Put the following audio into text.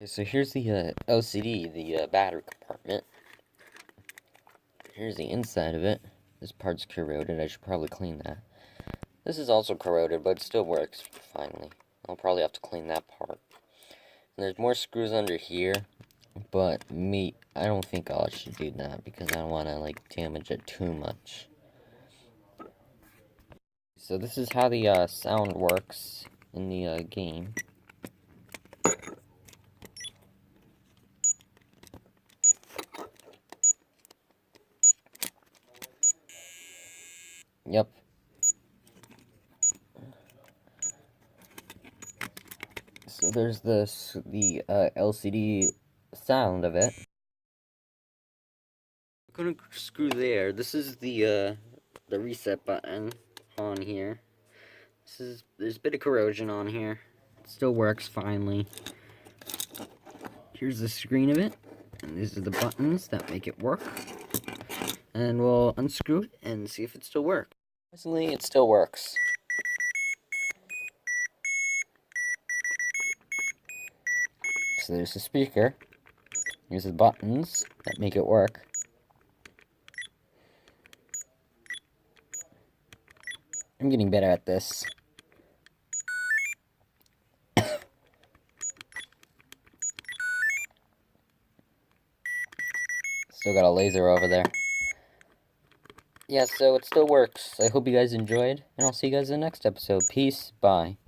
Okay, so here's the LCD, the battery compartment. Here's the inside of it. This part's corroded. I should probably clean that. This is also corroded, but it still works finally. I'll probably have to clean that part. And there's more screws under here, but I don't think I should do that because I don't want to damage it too much. So this is how the sound works in the game. Yep. So there's the LCD sound of it. I'm gonna screw there. This is the reset button on here. There's a bit of corrosion on here. It still works finally. Here's the screen of it, and these are the buttons that make it work. And we'll unscrew it and see if it still works. Surprisingly, it still works. So there's the speaker. Here's the buttons that make it work. I'm getting better at this. Still got a laser over there. Yeah, so it still works. I hope you guys enjoyed, and I'll see you guys in the next episode. Peace, bye.